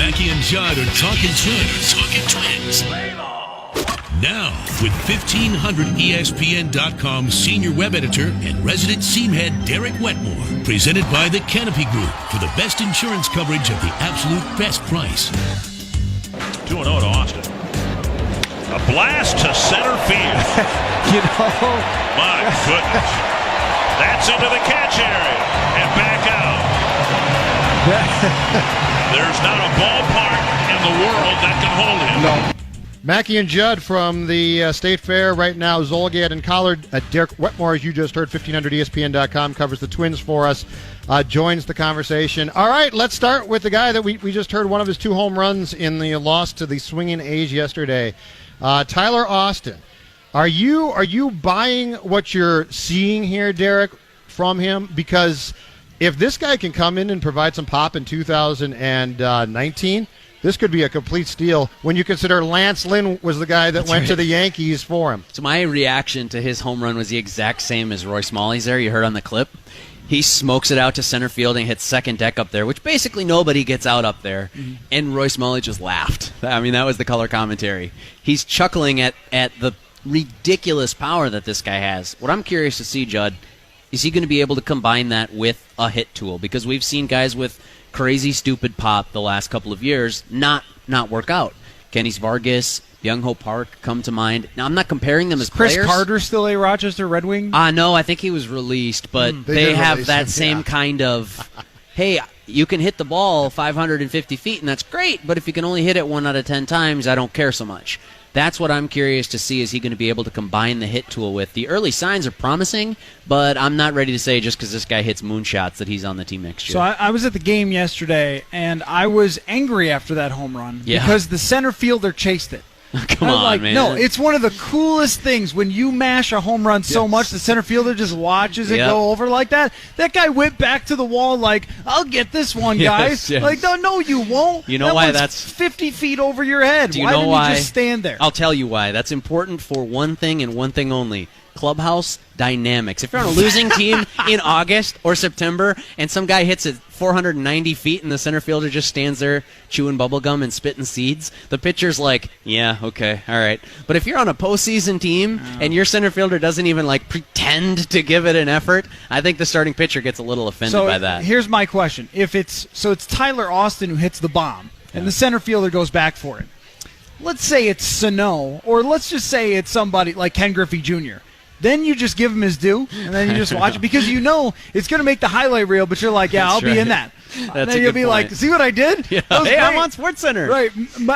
Mackie and Judd are talking Twins. Now, with 1500 ESPN.com senior web editor and resident seamhead Derek Wetmore, presented by the Canopy Group for the best insurance coverage at the absolute best price. 2-0 to Austin. A blast to center field. My goodness. That's into the catch area and back out. There's not a ballpark in the world that can hold him. No. Mackie and Judd from the State Fair right now. Zolgad and Collard. Derek Wetmore, as you just heard, 1500ESPN.com, covers the Twins for us, joins the conversation. All right, let's start with the guy that we just heard one of his 2 home runs in the loss to the swinging A's yesterday. Tyler Austin. Are you buying what you're seeing here, Derek, from him? Because if this guy can come in and provide some pop in 2019, this could be a complete steal when you consider Lance Lynn was the guy that went to the Yankees for him. So my reaction to his home run was the exact same as Roy Smalley's there. You heard on the clip. He smokes it out to center field and hits second deck up there, which basically nobody gets out up there. Mm-hmm. And Roy Smalley just laughed. I mean, that was the color commentary. He's chuckling at the ridiculous power that this guy has. What I'm curious to see, Judd, is he going to be able to combine that with a hit tool? Because we've seen guys with crazy, stupid pop the last couple of years not work out. Kenny's Vargas, Byung-Ho Park come to mind. Now, I'm not comparing them as Chris players. Carter still a Rochester Red Wing? No, I think he was released, but they have that same kind of, hey, you can hit the ball 550 feet, and that's great, but if you can only hit it 1 out of 10 times, I don't care so much. That's what I'm curious to see. Is he going to be able to combine the hit tool with? The early signs are promising, but I'm not ready to say just because this guy hits moonshots that he's on the team next year. So I was at the game yesterday, and I was angry after that home run because the center fielder chased it. Come on, man. No, it's one of the coolest things when you mash a home run so much the center fielder just watches it go over like that. That guy went back to the wall like, I'll get this one, guys. Yes. Like, no, you won't. You know why one's that's 50 feet over your head. Do you why know didn't why? you just stand there? I'll tell you why. That's important for one thing and one thing only. Clubhouse dynamics. If you're on a losing team in August or September and some guy hits it 490 feet and the center fielder just stands there chewing bubblegum and spitting seeds, the pitcher's like, yeah, okay, all right. But if you're on a postseason team and your center fielder doesn't even pretend to give it an effort, I think the starting pitcher gets a little offended by that. Here's my question. It's Tyler Austin who hits the bomb and the center fielder goes back for it. Let's say it's Sano, or let's just say it's somebody like Ken Griffey Jr., then you just give him his due, and then you just watch it because you know it's going to make the highlight reel. But you're like, yeah, I'll be in that. That's then you'll be like, see what I did? Yeah. Hey, I'm on SportsCenter. Right.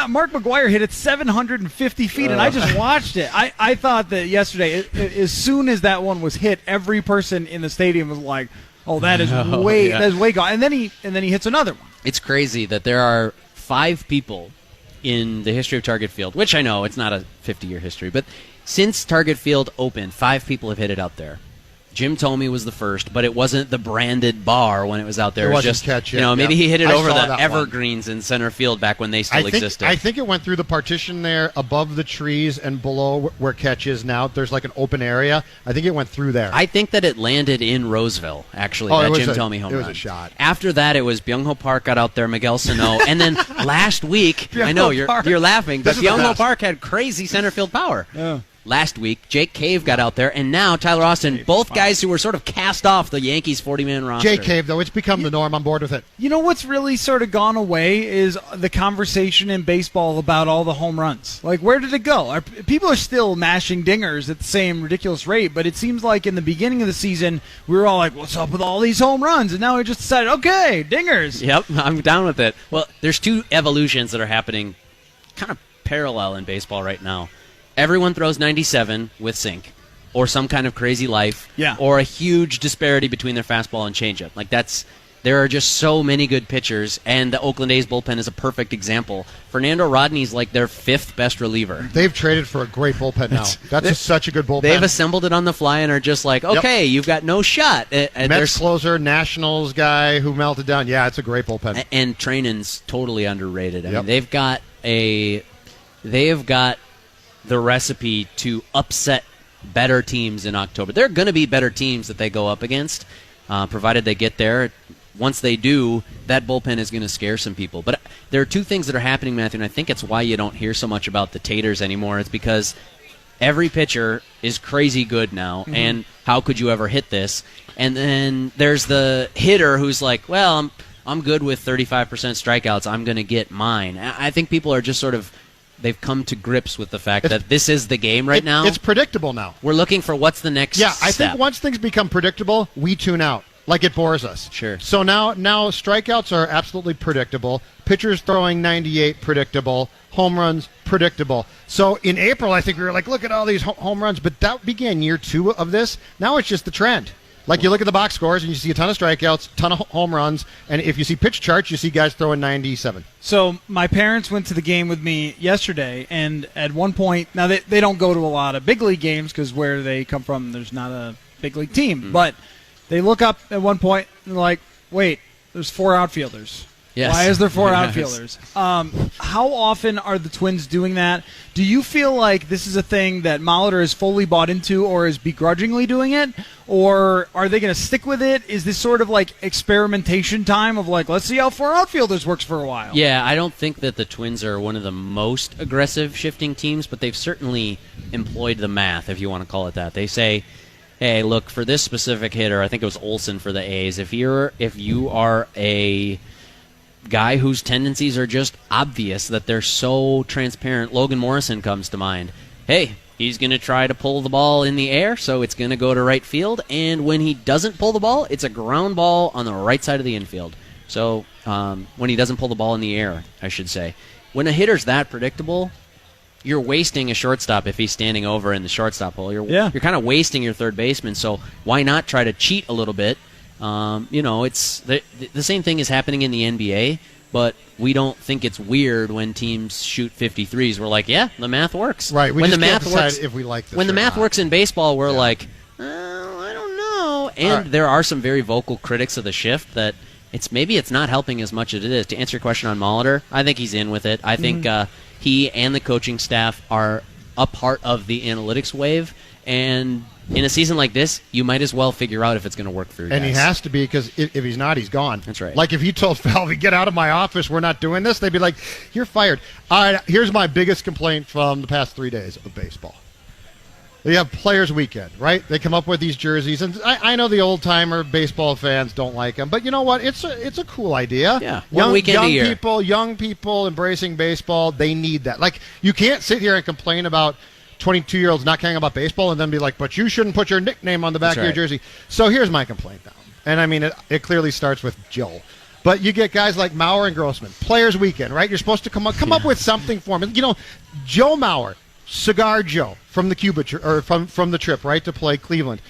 Mark McGwire hit it 750 feet, and I just watched it. I thought that yesterday, as soon as that one was hit, every person in the stadium was like, oh, that is way gone. And then he hits another one. It's crazy that there are 5 people in the history of Target Field, which I know it's not a 50-year history, but since Target Field opened, 5 people have hit it out there. Jim Thome was the first, but it wasn't the branded bar when it was out there. It wasn't just catch it. maybe he hit it over the that evergreens in center field back when they still existed. I think it went through the partition there above the trees and below where catch is now. There's like an open area. I think it went through there. I think that it landed in Roseville, actually, that Jim Thome home run. It was a shot. After that, it was Byung-Ho Park got out there, Miguel Sano, and then last week, I know you're laughing, but Byung-Ho Park had crazy center field power. Yeah. Last week, Jake Cave got out there, and now Tyler Austin, both guys who were sort of cast off the Yankees 40-man roster. Jake Cave, though, it's become the norm. I'm bored with it. You know what's really sort of gone away is the conversation in baseball about all the home runs. Like, where did it go? People are still mashing dingers at the same ridiculous rate, but it seems like in the beginning of the season, we were all like, what's up with all these home runs? And now we just decided, okay, dingers. Yep, I'm down with it. Well, there's 2 evolutions that are happening kind of parallel in baseball right now. Everyone throws 97 with sink or some kind of crazy life or a huge disparity between their fastball and changeup. There are just so many good pitchers, and the Oakland A's bullpen is a perfect example. Fernando Rodney's like their 5th best reliever. They've traded for a great bullpen now. That's such a good bullpen. They've assembled it on the fly and are just like, okay, you've got no shot. Mets closer, Nationals guy who melted down. Yeah, it's a great bullpen. And Trainen's totally underrated. I mean, they've got the recipe to upset better teams in October. There are going to be better teams that they go up against, provided they get there. once they do, that bullpen is going to scare some people. But there are two things that are happening, Matthew, and I think it's why you don't hear so much about the Taters anymore. It's because every pitcher is crazy good now, and how could you ever hit this? And then there's the hitter who's like, well, I'm good with 35% strikeouts. I'm going to get mine. I think people are just sort of, they've come to grips with the fact that this is the game right now. It's predictable now. We're looking for what's the next step. I think once things become predictable, we tune out. Like it bores us. Sure. So now strikeouts are absolutely predictable. Pitchers throwing 98, predictable. Home runs, predictable. So in April, I think we were like, look at all these home runs. But that began year 2 of this. Now it's just the trend. Like you look at the box scores and you see a ton of strikeouts, ton of home runs. And if you see pitch charts, you see guys throwing 97. So my parents went to the game with me yesterday. And at one point, now they don't go to a lot of big league games because where they come from, there's not a big league team. But they look up at one point and they're like, wait, there's 4 outfielders. Yes. Why is there 4 outfielders? How often are the Twins doing that? Do you feel like this is a thing that Molitor is fully bought into or is begrudgingly doing it? Or are they going to stick with it? Is this sort of like experimentation time of like, let's see how 4 outfielders works for a while? Yeah, I don't think that the Twins are one of the most aggressive shifting teams, but they've certainly employed the math, if you want to call it that. They say, hey, look, for this specific hitter, I think it was Olsen for the A's, if you are a guy whose tendencies are just obvious, that they're so transparent, Logan Morrison comes to mind. Hey, he's going to try to pull the ball in the air, so it's going to go to right field, and when he doesn't pull the ball, it's a ground ball on the right side of the infield. So when he doesn't pull the ball in the air, I should say. When a hitter's that predictable, you're wasting a shortstop if he's standing over in the shortstop hole. You're kind of wasting your third baseman, so why not try to cheat a little bit? It's the same thing is happening in the NBA, but we don't think it's weird when teams shoot 53s. We're like, yeah, the math works. Right. We when just the math can't decide works, if we like this when the or math not. works in baseball, we're like, I don't know. And there are some very vocal critics of the shift that maybe it's not helping as much as it is. To answer your question on Molitor, I think he's in with it. I think he and the coaching staff are a part of the analytics wave, and in a season like this, you might as well figure out if it's going to work for you And guys. he has to be, because if he's not, he's gone. That's right. Like if he told Falvey, get out of my office, we're not doing this, they'd be like, you're fired. All right, here's my biggest complaint from the past 3 days of baseball. They have Players Weekend, right? They come up with these jerseys, and I know the old-timer baseball fans don't like them, but you know what? It's a cool idea. Yeah, one weekend a year. Young people embracing baseball, they need that. Like, you can't sit here and complain about 22-year-olds not caring about baseball and then be like, but you shouldn't put your nickname on the back of your jersey. So here's my complaint now. And I mean, it clearly starts with Joe. But you get guys like Mauer and Grossman, Players Weekend, right? You're supposed to come up with something for them. You know, Joe Mauer, Cigar Joe from the Cuba or from the trip, right, to play Cleveland.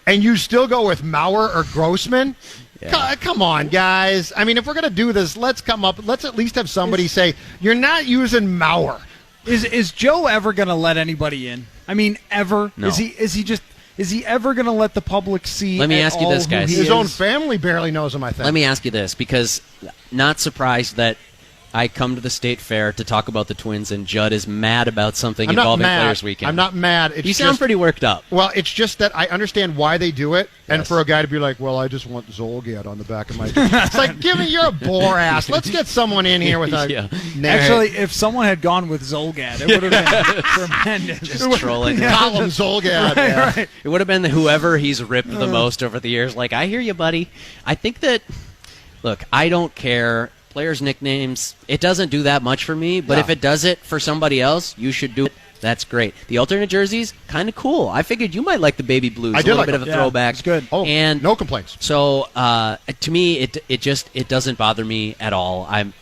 And you still go with Mauer or Grossman? Yeah. Come on, guys. I mean, if we're going to do this, let's at least have somebody say, you're not using Mauer. Is Joe ever going to let anybody in? I mean, ever? No. Is he ever going to let the public see? Let me ask you this, guys. His own family barely knows him, I think. Let me ask you this, because not surprised that I come to the State Fair to talk about the Twins, and Judd is mad about something involving Players Weekend. I'm not mad. You sound pretty worked up. Well, it's just that I understand why they do it, and Yes. for a guy to be like, well, I just want Zolgad on the back of my jersey. It's like, you're a bore ass. Let's get someone in here with a name. Actually, if someone had gone with Zolgad, it would have been tremendous. Just trolling. Colin Zolgad. Yeah. Right. It would have been whoever he's ripped the most over the years. Like, I hear you, buddy. I think that, look, I don't care. Players' nicknames, it doesn't do that much for me, but if it does it for somebody else, you should do it. That's great. The alternate jerseys, kind of cool. I figured you might like the baby blues. I did a little like bit them. of a Yeah, throwback. it's good. Oh, and no complaints. So to me, it doesn't bother me at all. I'm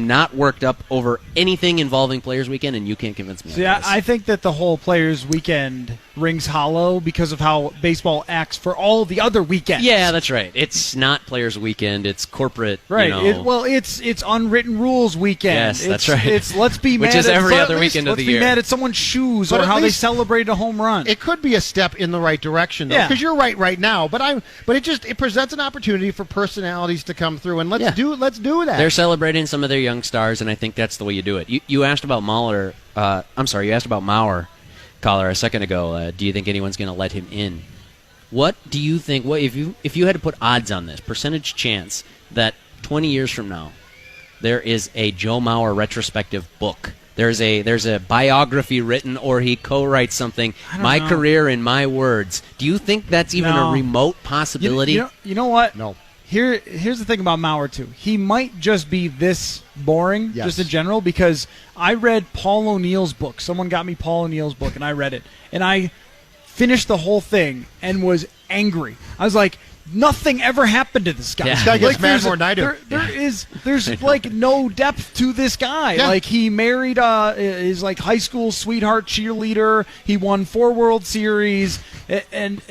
not worked up over anything involving Players Weekend, and you can't convince me. See, I think that the whole Players Weekend rings hollow because of how baseball acts for all the other weekends. Yeah, that's right. It's not Players Weekend. It's corporate. Right. You know. It's unwritten rules weekend. Yes, that's right. It's let's be Which mad is at every let's other weekend of the year. Let's be mad at someone's shoes But or at how they least- celebrate a home run. It could be a step in the right direction, though, Yeah. because you're right now. But it presents an opportunity for personalities to come through, and let's do that. They're celebrating some of their young stars, and I think that's the way you do it. You asked about Molitor. You asked about Mauer, caller, a second ago. Do you think anyone's going to let him in? What do you think? What if you had to put odds on this percentage chance that 20 years from now, there is a Joe Mauer retrospective book. There's a biography written, or he co-writes something. My career in my words. Do you think that's even a remote possibility? You know what? No. Here's the thing about Mauer, too. He might just be this boring, Yes. just in general, because I read Paul O'Neill's book. Someone got me Paul O'Neill's book, and I read it. And I finished the whole thing and was angry. I was like, nothing ever happened to this guy. Yeah. This guy gets mad there's more than I do. There's like no depth to this guy. Yeah. Like, he married his like high school sweetheart cheerleader. He won 4 World Series, and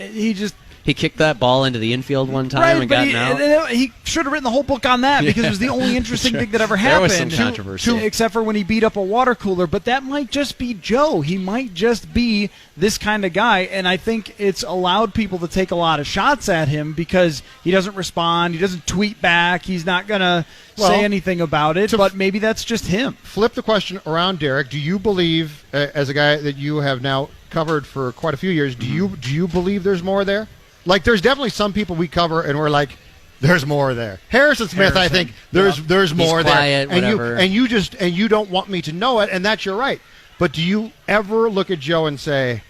He kicked that ball into the infield one time and gotten out. he should have written the whole book on that because it was the only interesting thing that ever There happened. was some controversy. Except for when he beat up a water cooler. But that might just be Joe. He might just be this kind of guy. And I think it's allowed people to take a lot of shots at him because he doesn't respond. He doesn't tweet back. He's not going to say anything about it. But maybe that's just him. Flip the question around, Derek. Do you believe, as a guy that you have now covered for quite a few years, do you believe there's more there? Like, there's definitely some people we cover, and we're like, there's more there. Harrison Smith, I think there's more He's quiet, there, whatever. and you don't want me to know it, and that's your right. But do you ever look at Joe and say,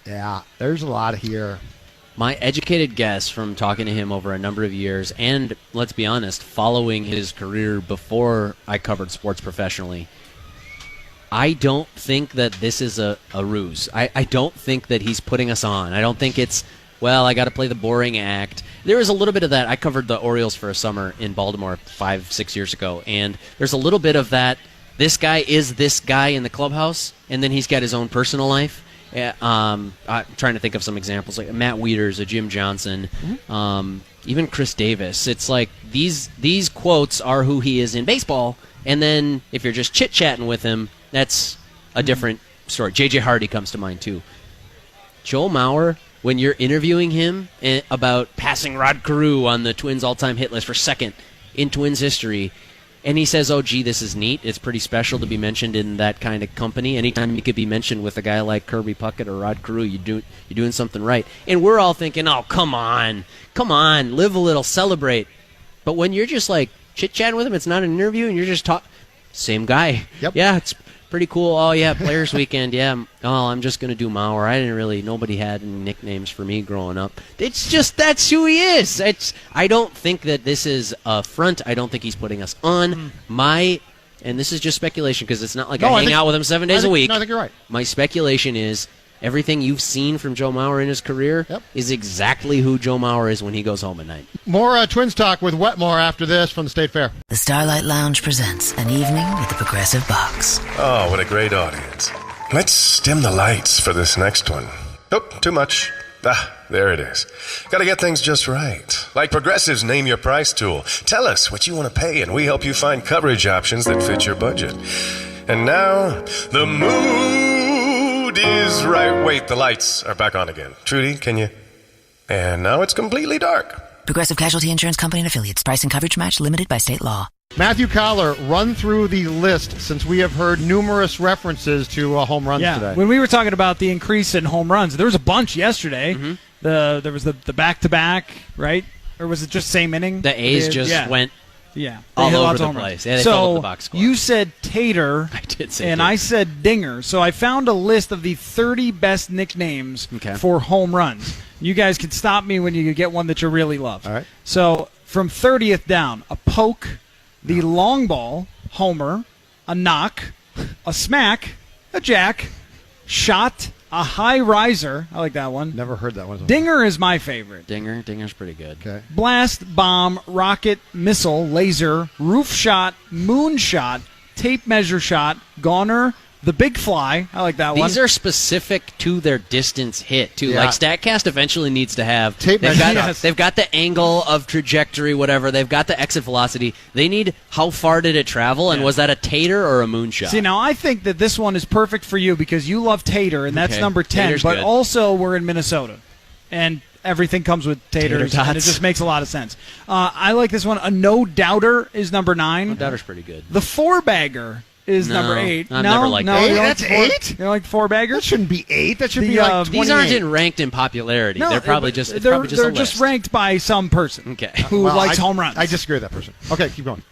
yeah, there's a lot here? My educated guess from talking to him over a number of years, and let's be honest, following his career before I covered sports professionally, I don't think that this is a ruse. I don't think that he's putting us on. I don't think it's, well, I got to play the boring act. There is a little bit of that. I covered the Orioles for a summer in Baltimore 5-6 years ago, and there's a little bit of that. This guy is this guy in the clubhouse, and then he's got his own personal life. I'm trying to think of some examples, like Matt Wieters, Jim Johnson, even Chris Davis. It's like these quotes are who he is in baseball, and then if you're just chit-chatting with him, that's a different story. J.J. Hardy comes to mind, too. Joe Mauer, when you're interviewing him about passing Rod Carew on the Twins all-time hit list for second in Twins history, and he says, oh, gee, this is neat. It's pretty special to be mentioned in that kind of company. Anytime you could be mentioned with a guy like Kirby Puckett or Rod Carew, you're doing something right. And we're all thinking, oh, come on, live a little, celebrate. But when you're just like chit-chatting with him, it's not an interview, and you're just talking, same guy. Yep. Yeah, it's pretty cool. Oh, yeah, Players Weekend, yeah. Oh, I'm just going to do Mauer. Nobody had any nicknames for me growing up. It's just, that's who he is. I don't think that this is a front. I don't think he's putting us on. And this is just speculation because it's not like I hang out with him 7 days a week. No, I think you're right. My speculation is everything you've seen from Joe Mauer in his career is exactly who Joe Mauer is when he goes home at night. More Twins talk with Wetmore after this from the State Fair. The Starlight Lounge presents an evening with the Progressive Box. Oh, what a great audience. Let's dim the lights for this next one. Nope, too much. There it is. Gotta get things just right. Like Progressive's Name Your Price tool. Tell us what you want to pay, and we help you find coverage options that fit your budget. And now, the mood is right. Wait, the lights are back on again. Trudy, can you? And now it's completely dark. Progressive Casualty Insurance Company and Affiliates. Price and coverage match limited by state law. Matthew Collar, run through the list since we have heard numerous references to home runs today. When we were talking about the increase in home runs, there was a bunch yesterday. There was the back-to-back, right? Or was it just same inning? The A's went all over the place. Yeah, they filled up the box score. You said Tater. I did say and Tater. I said Dinger. So I found a list of the 30 best nicknames for home runs. You guys can stop me when you get one that you really love. All right. So from 30th down, a poke, the long ball, homer, a knock, a smack, a jack, shot, a high riser. I like that one. Never heard that one. Dinger is my favorite. Dinger's pretty good. Okay. Blast, bomb, rocket, missile, laser, roof shot, moon shot, tape measure shot, goner, the big fly. I like that one. These are specific to their distance hit, too. Yeah. Like StatCast eventually needs to have. Tape They've measure. got, they've got the angle of trajectory, whatever. They've got the exit velocity. They need how far did it travel, and was that a tater or a moonshot? See, now I think that this one is perfect for you because you love tater, and that's number 10. Tater's but good. also we're in Minnesota, and everything comes with taters, Tater and it tots. just makes a lot of sense. I like this one. A no-doubter is number 9. No doubter's pretty good. The four-bagger is No, number 8. I've no, never liked no, that. you don't That's like four- 8? You don't like the 4-bagger? That shouldn't be 8. That should The, be like 28. These aren't ranked in popularity. No, they're probably just it's they're probably just a just list. ranked by some person Okay. who Well, likes I- home runs. I disagree with that person. Okay, keep going.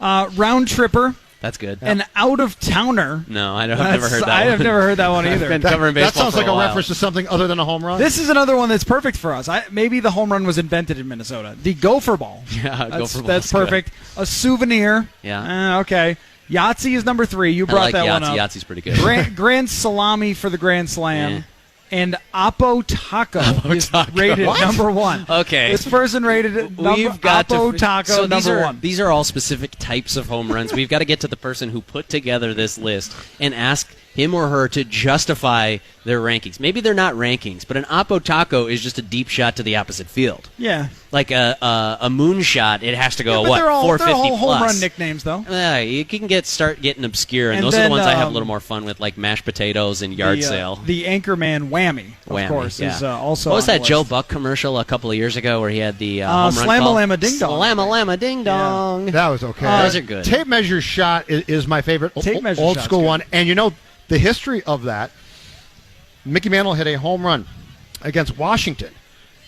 Round tripper, That's good. an out of towner. No, I've never heard that I one. have never heard that one either. Been covering That baseball sounds for like a while. reference to something other than a home run. This is another one that's perfect for us. Maybe the home run was invented in Minnesota. The gopher ball. Yeah, that's, gopher ball that's is good. perfect. A souvenir. Yeah. Okay. Yahtzee is number 3. You I brought like that one Yahtzee. up. Yahtzee's pretty good. Grand salami for the Grand Slam. Yeah. And Oppo Taco is Taco. rated What? number 1. Okay. This person rated it We've got Oppo to. Taco So these number are 1. these are all specific types of home runs. We've got to get to the person who put together this list and ask him or her to justify their rankings. Maybe they're not rankings, but an Oppo Taco is just a deep shot to the opposite field. Yeah. Like a moon shot, it has to go But they're all 450 home plus. run nicknames, though. You can start getting obscure, and And those are the then, ones I have a little more fun with, like mashed potatoes and yard sale. The Anchorman Whammy, of Whammy, course, yeah. is also What was on that the Joe list. Buck commercial a couple of years ago where he had the home run Slamma call? Lamma Ding Dong. Slamma Lamma Ding Dong. That was okay. Those are good. Tape measure shot is my favorite Tape measure old shot's school good. one. And the history of that, Mickey Mantle hit a home run against Washington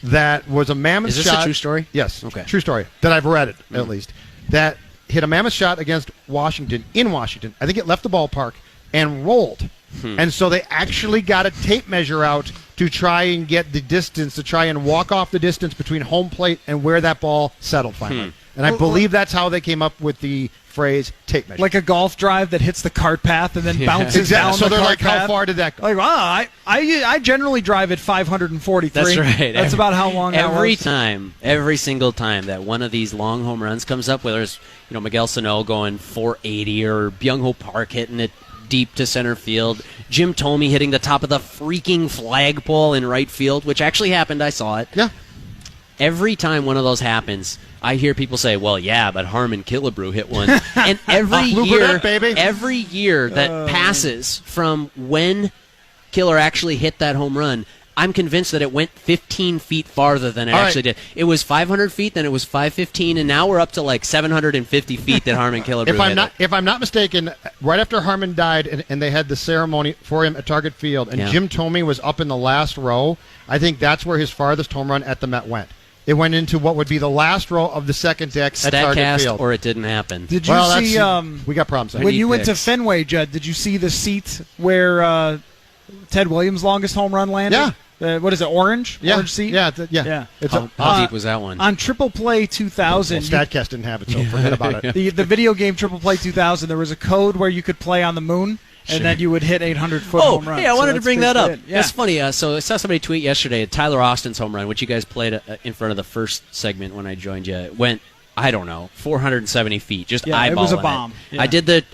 that was a mammoth Is this shot. a true story? Yes. Okay. True story. That I've read it, at least. That hit a mammoth shot against Washington in Washington. I think it left the ballpark and rolled. And so they actually got a tape measure out to try and get the distance, to try and walk off the distance between home plate and where that ball settled finally. And I believe that's how they came up with the phrase tape measure. Like a golf drive that hits the cart path and then bounces Exactly. down So the they're cart like, path. how far did that go? Like, wow, I generally drive at 543. That's right. That's about how long that was. Every single time that one of these long home runs comes up, whether it's Miguel Sano going 480 or Byung-Ho Park hitting it deep to center field, Jim Thome hitting the top of the freaking flagpole in right field, which actually happened. I saw it. Yeah. Every time one of those happens, I hear people say, "Well, yeah, but Harmon Killebrew hit one." And every Bluebird, baby. every year that passes from when Killer actually hit that home run, I'm convinced that it went 15 feet farther than it All right. actually did. It was 500 feet, then it was 515, and now we're up to like 750 feet that Harmon Killebrew hit. If I'm not mistaken, right after Harmon died and they had the ceremony for him at Target Field, and Yeah. Jim Thome was up in the last row, I think that's where his farthest home run at the Met went. It went into what would be the last row of the second deck at Target Statcast, Field. or it didn't happen. Did you well, see we got problems there. when you went to picks. Fenway, Judd? Did you see the seat where Ted Williams' longest home run landed? Yeah. What is it? Orange? Yeah. Orange seat? Yeah. It's How deep was that one? On Triple Play 2000. Statcast didn't have it, so forget about it. The video game Triple Play 2000, there was a code where you could play on the moon, and then you would hit 800-foot home runs. Hey, I wanted to that's bring that up. basically it. Yeah. That's funny. So I saw somebody tweet yesterday Tyler Austin's home run, which you guys played in front of the first segment when I joined you. It went, I don't know, 470 feet. Just Yeah, it eyeballing was a bomb. Yeah.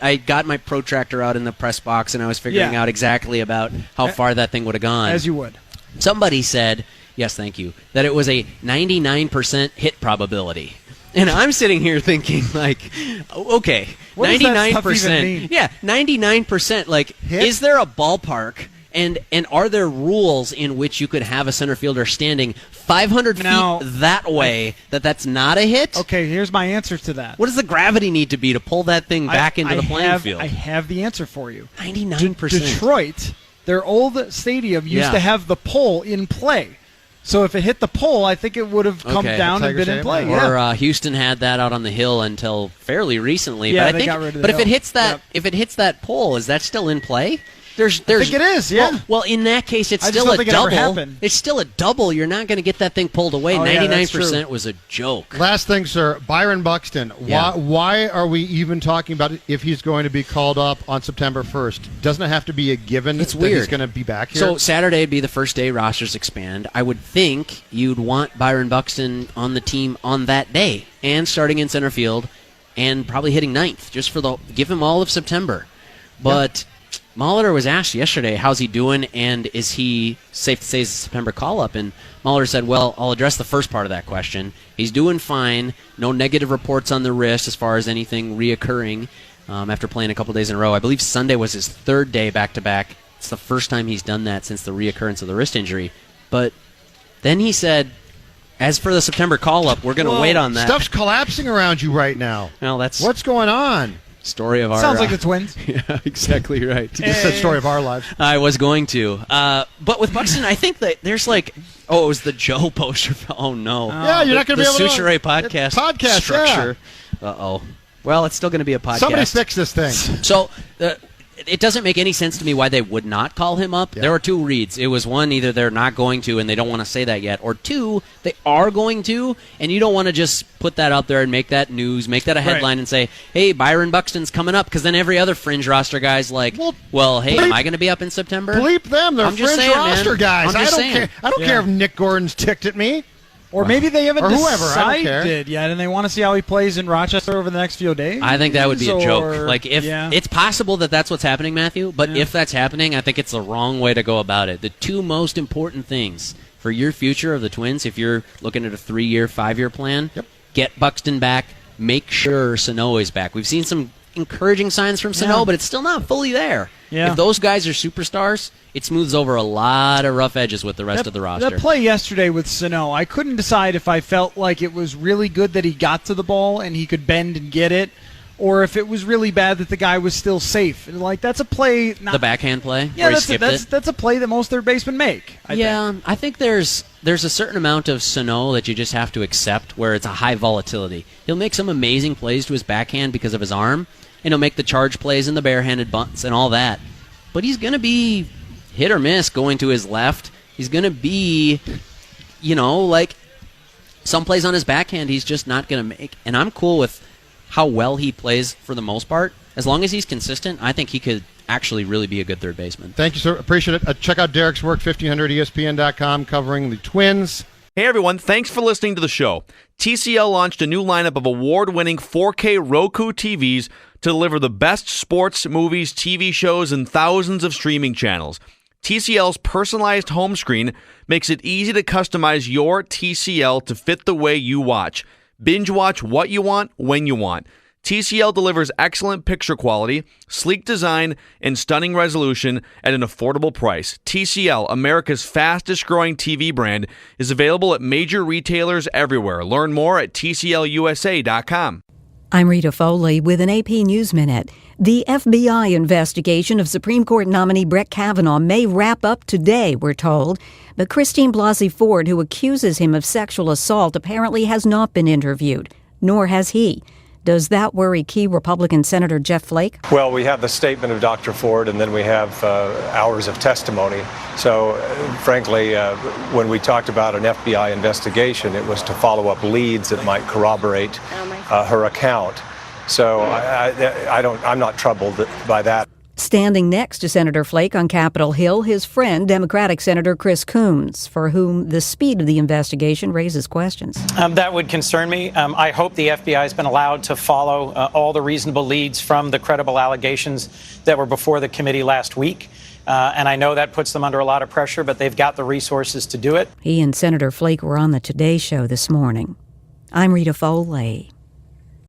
I got my protractor out in the press box, and I was figuring Yeah. out exactly about how far that thing would have gone. As you would. Somebody said, yes, thank you, that it was a 99% hit probability. And I'm sitting here thinking, like, okay, What does that stuff even mean? Yeah, 99%. Like, Hit? is there a ballpark? And are there rules in which you could have a center fielder standing 500 Now, feet that way that's not a hit? Okay, here's my answer to that. What does the gravity need to be to pull that thing back into the playing field? I have the answer for you. 99%. Detroit, their old stadium used Yeah. to have the pole in play. So if it hit the pole, I think it would have come Okay. down and Tiger been in Stadium? play. Or Yeah. Houston had that out on the hill until fairly recently. Yeah, but I they think, got rid of the but if it hill. hits that, Yep. if it hits that pole, is that still in play? There's. I think it is, yeah. Well, in that case, it's I just still don't a think it ever double. happened. It's still a double. You're not going to get that thing pulled away. Oh, yeah, that's 99% true. was a joke. Last thing, sir. Byron Buxton. Yeah. Why are we even talking about it if he's going to be called up on September 1st? Doesn't it have to be a given It's that he's weird. going to be back here? So Saturday would be the first day rosters expand. I would think you'd want Byron Buxton on the team on that day and starting in center field and probably hitting ninth just for give him all of September. But Molitor was asked yesterday, how's he doing, and is he safe to say is a September call-up? And Molitor said, well, I'll address the first part of that question. He's doing fine. No negative reports on the wrist as far as anything reoccurring after playing a couple days in a row. I believe Sunday was his third day back-to-back. It's the first time he's done that since the reoccurrence of the wrist injury. But then he said, as for the September call-up, we're going to wait on that. Stuff's collapsing around you right now. Well, that's What's going on? Story of our Sounds like the Twins. Yeah, exactly right. You just said story of our lives. I was going to. But with Buxton, I think that there's it was the Joe poster. Oh, no. Yeah, you're not going to be able The to. Suchere podcast Yeah. structure. Uh-oh. Well, it's still going to be a podcast. Somebody fix this thing. So it doesn't make any sense to me why they would not call him up. Yeah. There were two reads. It was one, either they're not going to and they don't want to say that yet, or two, they are going to, and you don't want to just put that out there and make that news, make that a headline and say, hey, Byron Buxton's coming up, because then every other fringe roster guy's like, well, hey, am I going to be up in September? Bleep them. They're I'm just fringe saying, roster man. guys. I'm I just don't saying. care. I don't care if Nick Gordon's ticked at me. Or maybe they haven't Or whoever, I don't care. decided yet, and they want to see how he plays in Rochester over the next few days. I think that would be a joke. If yeah. it's possible that that's what's happening, Matthew, but if that's happening, I think it's the wrong way to go about it. The two most important things for your future of the Twins, if you're looking at a 3-year, 5-year plan, get Buxton back, make sure Sano is back. We've seen some encouraging signs from Sano, but it's still not fully there. Yeah. If those guys are superstars, it smooths over a lot of rough edges with the rest of the roster. That play yesterday with Sano, I couldn't decide if I felt like it was really good that he got to the ball and he could bend and get it, or if it was really bad that the guy was still safe. And that's a play. The backhand play? Yeah, where he skipped it? that's a play that most third basemen make. I think. I think there's a certain amount of Sano that you just have to accept where it's a high volatility. He'll make some amazing plays to his backhand because of his arm, and he'll make the charge plays and the barehanded bunts and all that. But he's going to be hit or miss going to his left. He's going to be, some plays on his backhand he's just not going to make. And I'm cool with how well he plays for the most part. As long as he's consistent, I think he could actually really be a good third baseman. Thank you, sir. Appreciate it. Check out Derek's work, 1500ESPN.com, covering the Twins. Hey everyone, thanks for listening to the show. TCL launched a new lineup of award-winning 4K Roku TVs to deliver the best sports, movies, TV shows, and thousands of streaming channels. TCL's personalized home screen makes it easy to customize your TCL to fit the way you watch. Binge watch what you want, when you want. TCL delivers excellent picture quality, sleek design, and stunning resolution at an affordable price. TCL, America's fastest-growing TV brand, is available at major retailers everywhere. Learn more at TCLUSA.com. I'm Rita Foley with an AP News Minute. The FBI investigation of Supreme Court nominee Brett Kavanaugh may wrap up today, we're told. But Christine Blasey Ford, who accuses him of sexual assault, apparently has not been interviewed, nor has he. Does that worry key Republican Senator Jeff Flake? Well, we have the statement of Dr. Ford, and then we have hours of testimony. So, frankly, when we talked about an FBI investigation, it was to follow up leads that might corroborate her account. So I'm not troubled by that. Standing next to Senator Flake on Capitol Hill, his friend, Democratic Senator Chris Coons, for whom the speed of the investigation raises questions. That would concern me. I hope the FBI has been allowed to follow all the reasonable leads from the credible allegations that were before the committee last week. And I know that puts them under a lot of pressure, but they've got the resources to do it. He and Senator Flake were on the Today Show this morning. I'm Rita Foley.